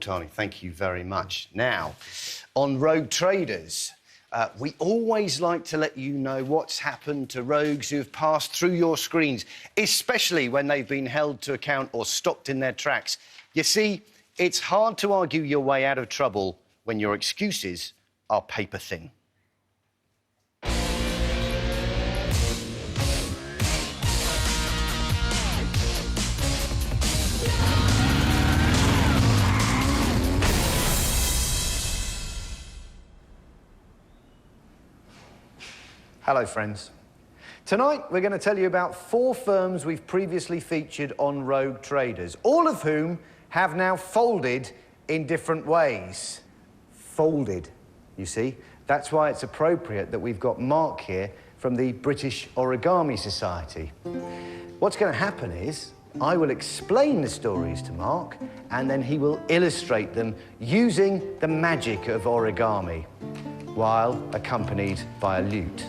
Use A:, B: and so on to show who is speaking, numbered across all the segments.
A: Tani, thank you very much. Now, on Rogue Traders, we always like to let you know what's happened to rogues who've passed through your screens, especially when they've been held to account or stopped in their tracks. You see, it's hard to argue your way out of trouble when your excuses are paper thin. Hello, friends. Tonight, we're going to tell you about 4 firms we've previously featured on Rogue Traders, all of whom have now folded in different ways. Folded, you see. That's why it's appropriate that we've got Mark here from the British Origami Society. What's going to happen is I will explain the stories to Mark, and then he will illustrate them using the magic of origami, while accompanied by a lute.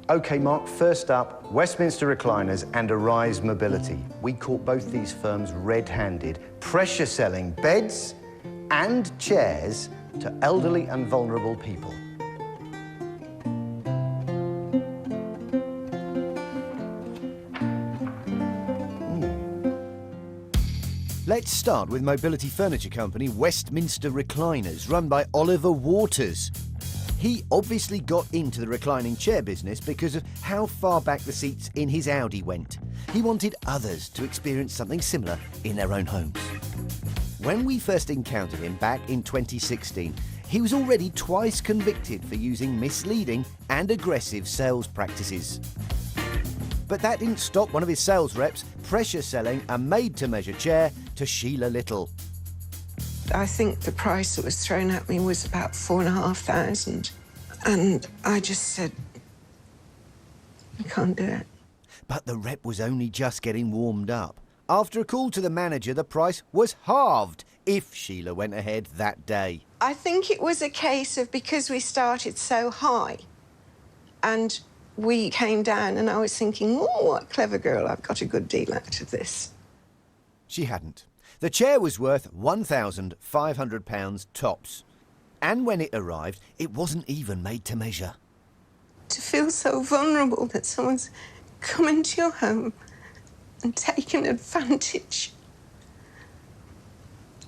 A: OK, Mark, first up, Westminster Recliners and Arise Mobility. We caught both these firms red-handed, pressure-selling beds and chairs to elderly and vulnerable people. Let's start with mobility furniture company Westminster Recliners, run by Oliver Waters. He obviously got into the reclining chair business because of how far back the seats in his Audi went. He wanted others to experience something similar in their own homes. When we first encountered him back in 2016, he was already twice convicted for using misleading and aggressive sales practices. But that didn't stop one of his sales reps pressure selling a made-to-measure chair to Sheila Little.
B: I think the price that was thrown at me was about $4,500. And I just said, I can't do it.
A: But the rep was only just getting warmed up. After a call to the manager, the price was halved if Sheila went ahead that day.
B: I think it was a case of because we started so high and we came down and I was thinking, oh, what a clever girl, I've got a good deal out of this.
A: She hadn't. The chair was worth £1,500 tops. And when it arrived, it wasn't even made to measure.
B: To feel so vulnerable that someone's come into your home and taken advantage,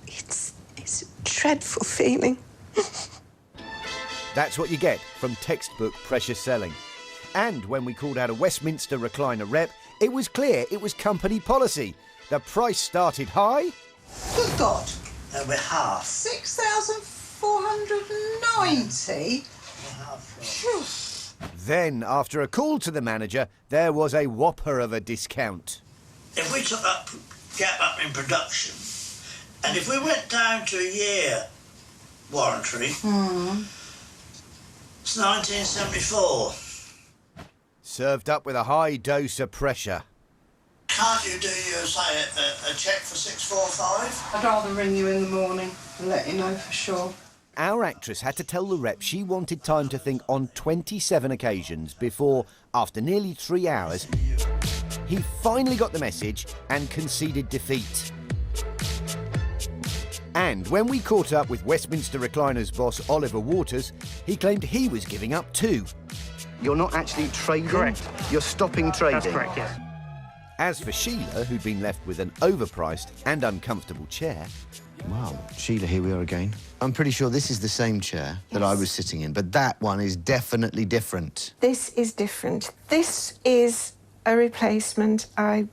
B: it's a dreadful feeling.
A: That's what you get from textbook pressure selling. And when we called out a Westminster Recliner rep, it was clear it was company policy. The price started high.
C: Good God.
D: We're half.
C: 6,490?
A: Then, after a call to the manager, there was a whopper of a discount.
D: If we took that gap up in production, and if we went down to a year warranty, it's 1974.
A: Served up with a high dose of pressure.
D: Can't you do, say, a cheque for 645?
C: I'd rather ring you in the morning and let you know for sure.
A: Our actress had to tell the rep she wanted time to think on 27 occasions before, after nearly 3 hours, he finally got the message and conceded defeat. And when we caught up with Westminster Recliners boss Oliver Waters, he claimed he was giving up too. You're not actually trading?
E: Correct.
A: You're stopping trading?
E: That's correct, yes.
A: As for Sheila, who'd been left with an overpriced and uncomfortable chair...
F: Wow, Sheila, here we are again. I'm pretty sure this is the same chair that I was sitting in, but that one is definitely different.
B: This is different. This is a replacement. I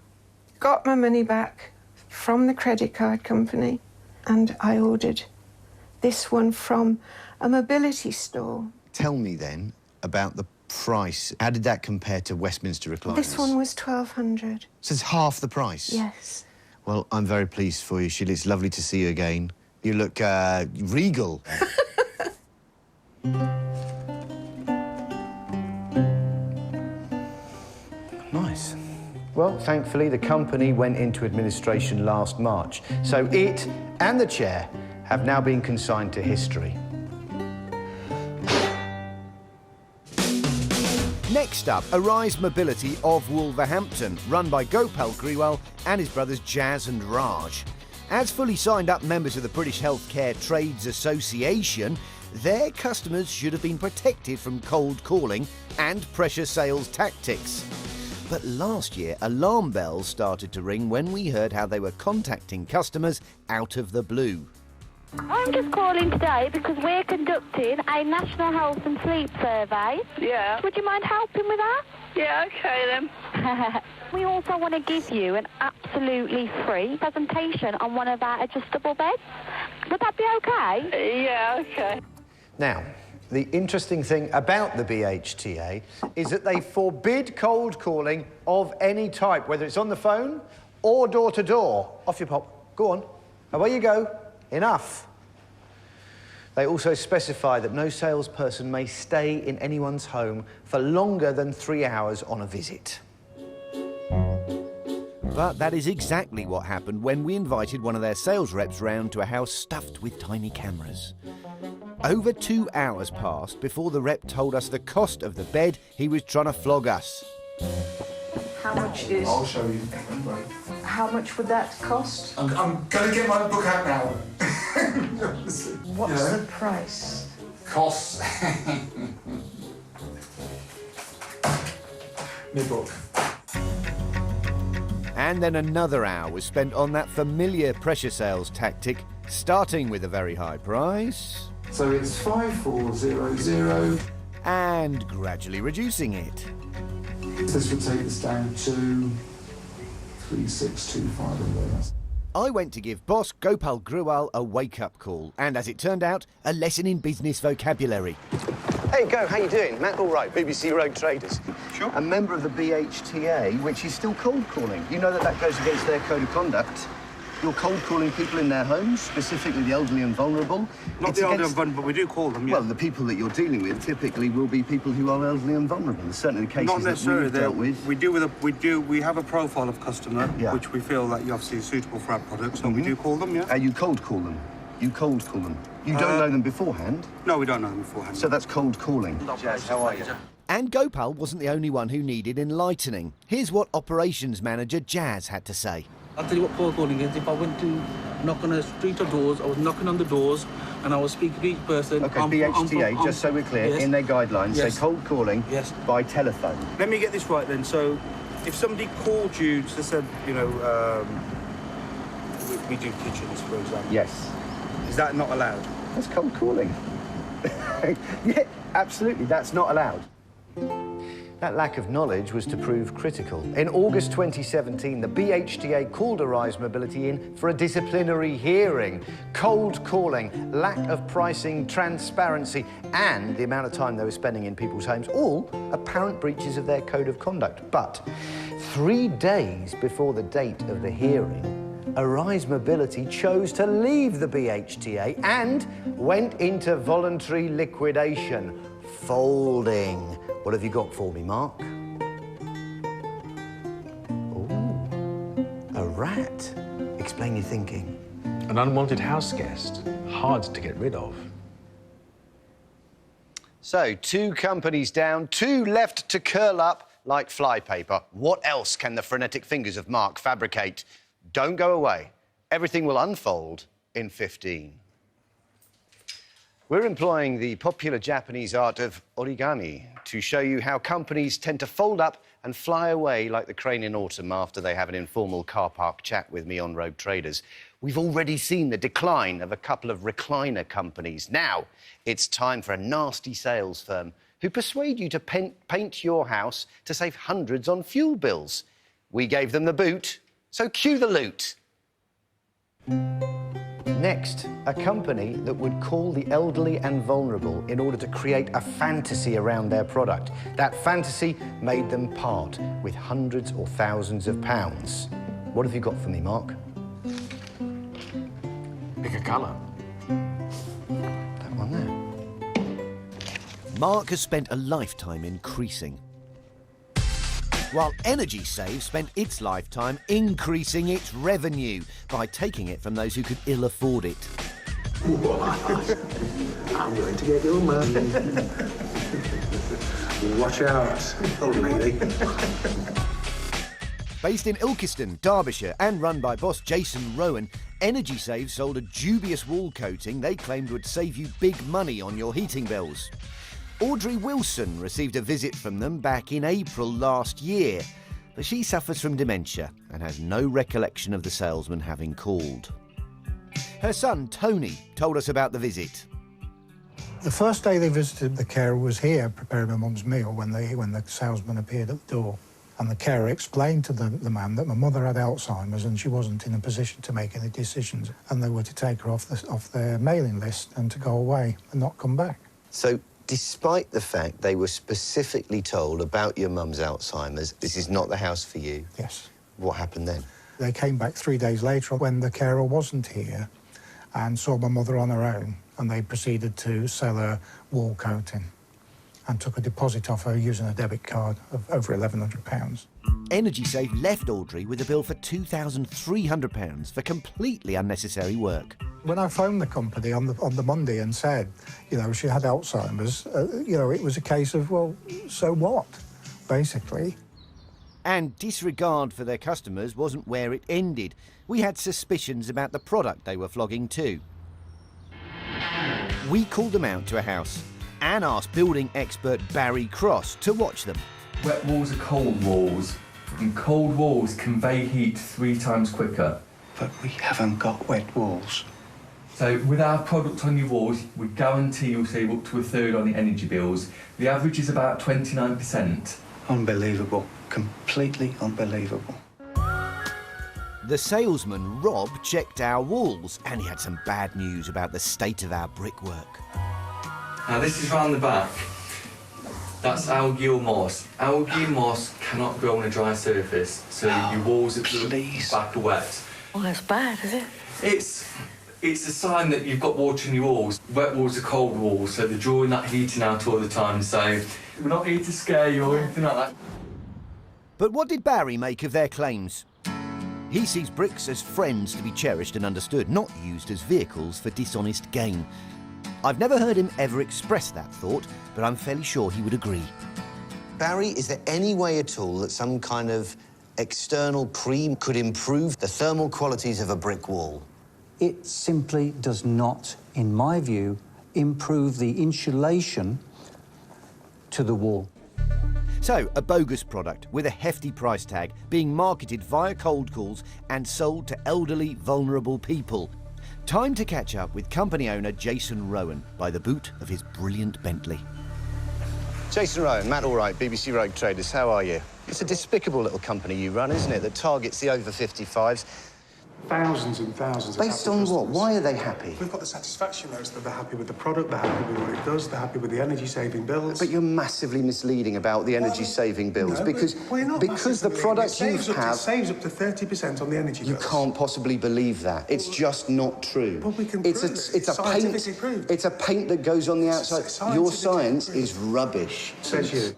B: got my money back from the credit card company and I ordered this one from a mobility store.
F: Tell me then about the price. How did that compare to Westminster Recliners?
B: This one was $1,200.
F: So it's half the price?
B: Yes.
F: Well, I'm very pleased for you, Sheila. It's lovely to see you again. You look, regal.
A: Nice. Well, thankfully, the company went into administration last March, so it and the chair have now been consigned to history. Next up, Arise Mobility of Wolverhampton, run by Gopal Grewal and his brothers Jazz and Raj. As fully signed up members of the British Healthcare Trades Association, their customers should have been protected from cold calling and pressure sales tactics. But last year, alarm bells started to ring when we heard how they were contacting customers out of the blue.
E: I'm just calling today because we're conducting a National Health and Sleep Survey.
G: Yeah.
E: Would you mind helping with that?
G: Yeah, okay then.
E: We also want to give you an absolutely free presentation on one of our adjustable beds. Would that be okay?
G: Yeah, okay.
H: Now, the interesting thing about the BHTA is that they forbid cold calling of any type, whether it's on the phone or door to door. Off you pop. Go on. Away you go. Enough. They also specify that no salesperson may stay in anyone's home for longer than 3 hours on a visit.
A: But that is exactly what happened when we invited one of their sales reps round to a house stuffed with tiny cameras. Over 2 hours passed before the rep told us the cost of the bed he was trying to flog us.
C: How much is...
I: I'll show you.
C: How much would that cost?
I: I'm going to get my book out now.
C: What's the price?
I: Costs. My book.
A: And then another hour was spent on that familiar pressure sales tactic, starting with a very high price...
I: So it's 5400.
A: and gradually reducing it.
I: This would take us down to 3625.
A: I went to give boss Gopal Gruwal a wake-up call, and as it turned out, a lesson in business vocabulary.
H: Hey, Go, how you doing? Matt Allwright, BBC Road Traders.
F: Sure.
H: A member of the BHTA, which is still cold calling. You know that goes against their code of conduct. You're cold calling people in their homes, specifically the elderly and vulnerable.
J: Not the elderly and vulnerable, but we do call them, yeah.
F: Well, the people that you're dealing with typically will be people who are elderly and vulnerable. There's certainly the cases
J: Not necessarily.
F: that we've dealt with.
J: We have a profile of customer,
F: Yeah.
J: which we feel that you obviously is suitable for our products, and we do call them, yeah.
F: You cold call them. You cold call them. You don't know them beforehand,
J: No, we don't know them beforehand.
F: so that's cold calling.
H: Jazz, how are you?
A: And Gopal wasn't the only one who needed enlightening. Here's what operations manager Jazz had to say.
K: I'll tell you what cold calling is. If I went to knock on a street of doors, I was knocking on the doors and I was speaking to each person.
F: Okay, BHTA, just so we're clear,
K: yes.
F: in their guidelines,
K: Yes.
F: say cold calling
K: Yes.
F: by telephone.
J: Let me get this right then. So, if somebody called you to said, you know, we do kitchens, for example.
F: Yes.
J: Is that not allowed?
F: That's cold calling. Yeah, absolutely, that's not allowed.
H: That lack of knowledge was to prove critical. In August 2017, the BHTA called Arise Mobility in for a disciplinary hearing. Cold calling, lack of pricing, transparency, and the amount of time they were spending in people's homes, all apparent breaches of their code of conduct. But 3 days before the date of the hearing, Arise Mobility chose to leave the BHTA and went into voluntary liquidation, folding. What have you got for me, Mark? Ooh, a rat. Explain your thinking.
L: An unwanted house guest, hard to get rid of.
H: So, 2 companies down, 2 left to curl up like flypaper. What else can the frenetic fingers of Mark fabricate? Don't go away. Everything will unfold in 15. We're employing the popular Japanese art of origami to show you how companies tend to fold up and fly away like the crane in autumn after they have an informal car park chat with me on Rogue Traders. We've already seen the decline of a couple of recliner companies. Now, it's time for a nasty sales firm who persuade you to paint your house to save hundreds on fuel bills. We gave them the boot, so cue the loot. Next, a company that would call the elderly and vulnerable in order to create a fantasy around their product. That fantasy made them part with hundreds or thousands of pounds. What have you got for me, Mark?
L: Pick a colour.
H: That one there.
A: Mark has spent a lifetime increasing, while EnergySave spent its lifetime increasing its revenue by taking it from those who could ill afford it.
L: I'm going to get your money. Watch out, old lady.
A: Based in Ilkeston, Derbyshire, and run by boss Jason Rowan, EnergySave sold a dubious wall coating they claimed would save you big money on your heating bills. Audrey Wilson received a visit from them back in April last year, but she suffers from dementia and has no recollection of the salesman having called. Her son, Tony, told us about the visit.
M: The first day they visited, the carer was here preparing my mum's meal when the salesman appeared at the door. And the carer explained to the man that my mother had Alzheimer's and she wasn't in a position to make any decisions, and they were to take her off their mailing list and to go away and not come back.
F: So, despite the fact they were specifically told about your mum's Alzheimer's, this is not the house for you?
M: Yes.
F: What happened then?
M: They came back 3 days later when the carer wasn't here and saw my mother on her own, and they proceeded to sell her wall coating and took a deposit off her using a debit card of over £1,100.
A: EnergySave left Audrey with a bill for £2,300 for completely unnecessary work.
M: When I phoned the company on the Monday and said, you know, she had Alzheimer's, you know, it was a case of, well, so what, basically.
A: And disregard for their customers wasn't where it ended. We had suspicions about the product they were flogging too. We called them out to a house and asked building expert Barry Cross to watch them.
N: Wet walls are cold walls, and cold walls convey heat 3 times quicker.
O: But we haven't got wet walls.
N: So with our product on your walls, we guarantee you'll save up to a third on the energy bills. The average is about 29%.
O: Unbelievable. Completely unbelievable.
A: The salesman, Rob, checked our walls and he had some bad news about the state of our brickwork.
N: Now this is round the back. That's algae or moss. Algae and moss cannot grow on a dry surface, so your walls at the back are wet.
C: Oh, that's bad, is it?
N: It's a sign that you've got water in your walls. Wet walls are cold walls, so they're drawing that heating out all the time, so we're not here to scare you or anything like that.
A: But what did Barry make of their claims? He sees bricks as friends to be cherished and understood, not used as vehicles for dishonest gain. I've never heard him ever express that thought, but I'm fairly sure he would agree.
F: Barry, is there any way at all that some kind of external cream could improve the thermal qualities of a brick wall?
O: It simply does not, in my view, improve the insulation to the wall.
A: So, a bogus product with a hefty price tag being marketed via cold calls and sold to elderly, vulnerable people. Time to catch up with company owner Jason Rowan by the boot of his brilliant Bentley.
F: Jason Rowan, Matt Allwright, BBC Rogue Traders, how are you? It's a despicable little company you run, isn't it, that targets the over 55s.
I: Thousands and thousands of
F: Based on what? Why are they happy?
I: We've got the satisfaction notes that they're happy with the product, they're happy with what it does, they're happy with the energy-saving bills.
F: But you're massively misleading about the energy-saving bills because the product you have...
I: It saves up to 30% on the energy bills.
F: You can't possibly believe that. It's just not true.
I: Well, we can prove it.
F: It's a paint. It's a paint that goes on the outside. Your science is rubbish.
I: Says you.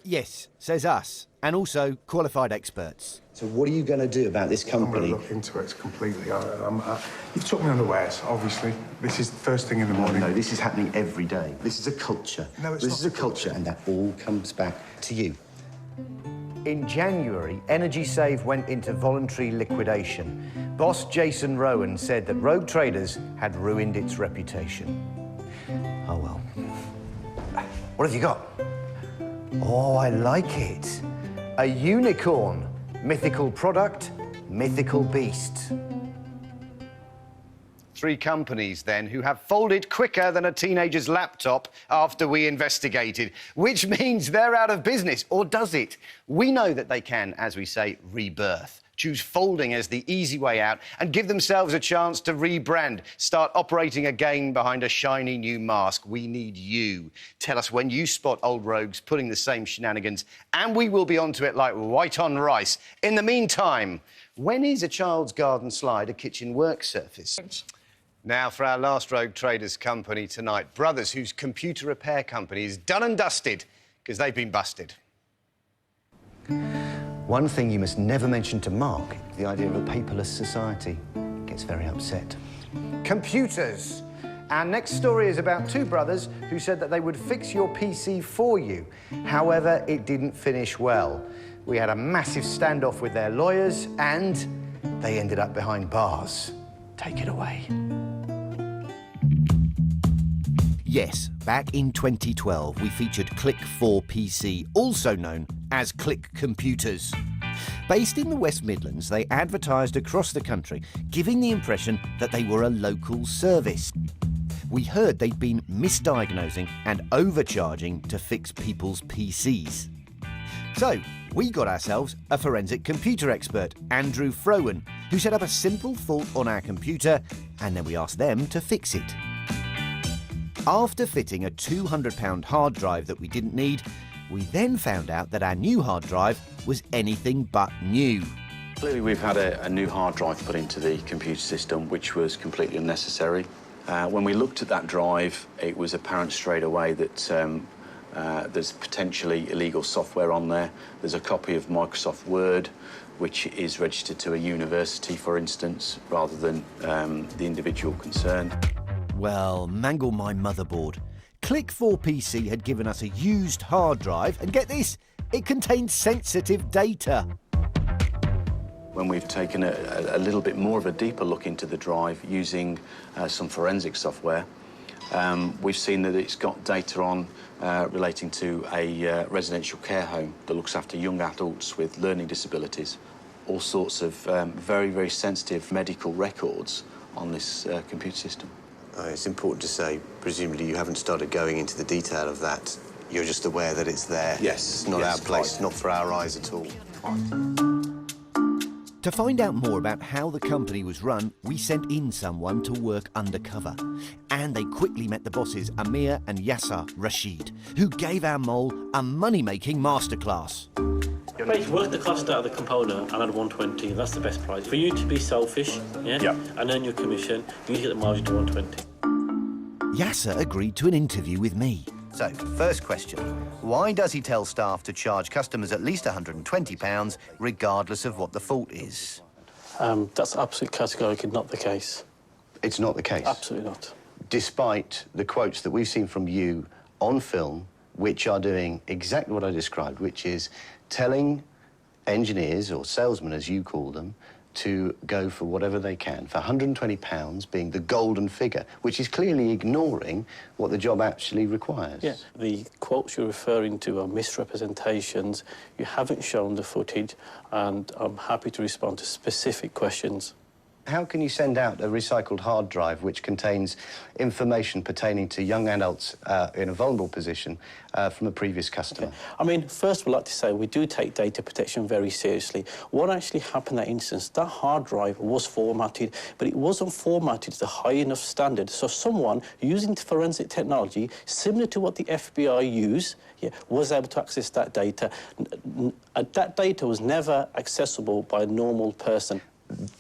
A: Yes, says us, and also qualified experts.
F: So what are you going to do about this company?
I: I'm going to look into it completely. You've took me unawares, obviously. This is the first thing in the morning.
F: No, this is happening every day. This is a culture.
I: No, it's
F: this
I: not.
F: is a culture, and that all comes back to you.
A: In January, EnergySave went into voluntary liquidation. Boss Jason Rowan said that Rogue Traders had ruined its reputation. Oh, well. What have you got? Oh, I like it. A unicorn. Mythical product, mythical beast.
H: 3 companies, then, who have folded quicker than a teenager's laptop after we investigated, which means they're out of business, or does it? We know that they can, as we say, rebirth. Choose folding as the easy way out and give themselves a chance to rebrand, start operating again behind a shiny new mask. We need you. Tell us when you spot old rogues pulling the same shenanigans, and we will be onto it like white on rice. In the meantime, when is a child's garden slide a kitchen work surface? Now for our last Rogue Traders company tonight, brothers whose computer repair company is done and dusted because they've been busted.
A: One thing you must never mention to Mark, the idea of a paperless society. He gets very upset.
H: Computers. Our next story is about 2 brothers who said that they would fix your PC for you. However, it didn't finish well. We had a massive standoff with their lawyers and they ended up behind bars.
L: Take it away.
A: Yes, back in 2012, we featured Click4PC, also known as Click Computers. Based in the West Midlands, they advertised across the country, giving the impression that they were a local service. We heard they'd been misdiagnosing and overcharging to fix people's PCs. So, we got ourselves a forensic computer expert, Andrew Frowan, who set up a simple fault on our computer, and then we asked them to fix it. After fitting a £200 hard drive that we didn't need, we then found out that our new hard drive was anything but new.
P: Clearly we've had a new hard drive put into the computer system, which was completely unnecessary. When we looked at that drive, it was apparent straight away that there's potentially illegal software on there. There's a copy of Microsoft Word, which is registered to a university, for instance, rather than the individual concerned.
A: Well, mangle my motherboard. Click4PC had given us a used hard drive, and get this, it contained sensitive data.
P: When we've taken a little bit more of a deeper look into the drive using some forensic software, we've seen that it's got data on relating to a residential care home that looks after young adults with learning disabilities. All sorts of very, very sensitive medical records on this computer system.
F: It's important to say, presumably you haven't started going into the detail of that. You're just aware that it's there.
P: Yes.
F: It's not
P: yes,
F: our place,
P: quite.
F: not for our eyes at all.
A: To find out more about how the company was run, we sent in someone to work undercover. And they quickly met the bosses, Amir and Yasser Rashid, who gave our mole a money-making masterclass.
Q: Basically, work the cost out of the component and add 120, and that's the best price. For you to be selfish, and earn your commission, you need to get the margin to 120.
A: Yasser agreed to an interview with me.
H: So, first question. Why does he tell staff to charge customers at least £120, regardless of what the fault is?
Q: That's absolutely categorically not the case.
F: It's not the case?
Q: Absolutely not.
F: Despite the quotes that we've seen from you on film, which are doing exactly what I described, which is telling engineers, or salesmen as you call them, to go for whatever they can, for £120 being the golden figure, which is clearly ignoring what the job actually requires.
Q: Yeah, the quotes you're referring to are misrepresentations. You haven't shown the footage, and I'm happy to respond to specific questions.
F: How can you send out a recycled hard drive which contains information pertaining to young adults in a vulnerable position from a previous customer?
Q: Okay. I mean, first, we'd like to say we do take data protection very seriously. What actually happened in that instance, that hard drive was formatted, but it wasn't formatted to a high enough standard. So someone using forensic technology, similar to what the FBI use, was able to access that data. That data was never accessible by a normal person.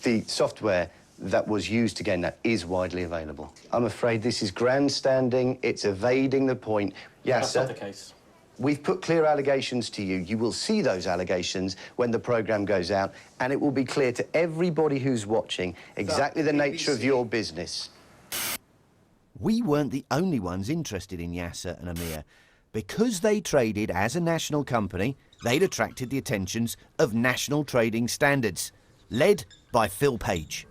F: The software that was used to gain that is widely available. I'm afraid this is grandstanding, it's evading the point.
Q: That's not the case.
F: We've put clear allegations to you. You will see those allegations when the programme goes out, and it will be clear to everybody who's watching exactly the nature of your business.
A: We weren't the only ones interested in Yasser and Amir. Because they traded as a national company, they'd attracted the attentions of National Trading Standards, led by Phil Page.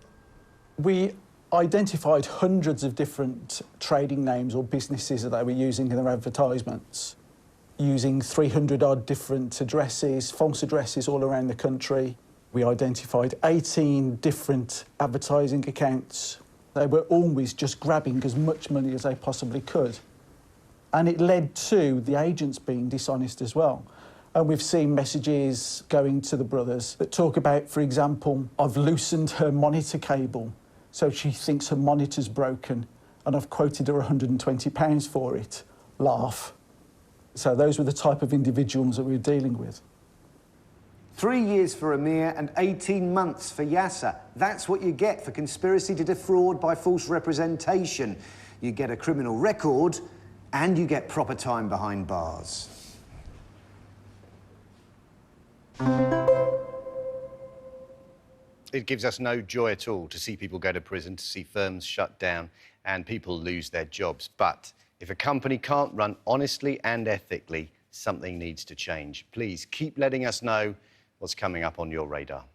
R: We identified hundreds of different trading names or businesses that they were using in their advertisements, using 300-odd different addresses, false addresses all around the country. We identified 18 different advertising accounts. They were always just grabbing as much money as they possibly could. And it led to the agents being dishonest as well. And we've seen messages going to the brothers that talk about, for example, I've loosened her monitor cable, so she thinks her monitor's broken, and I've quoted her £120 for it. Laugh. So those were the type of individuals that we were dealing with.
H: 3 years for Amir and 18 months for Yasser. That's what you get for conspiracy to defraud by false representation. You get a criminal record and you get proper time behind bars.
S: It gives us no joy at all to see people go to prison, to see firms shut down and people lose their jobs. But if a company can't run honestly and ethically, something needs to change. Please keep letting us know what's coming up on your radar.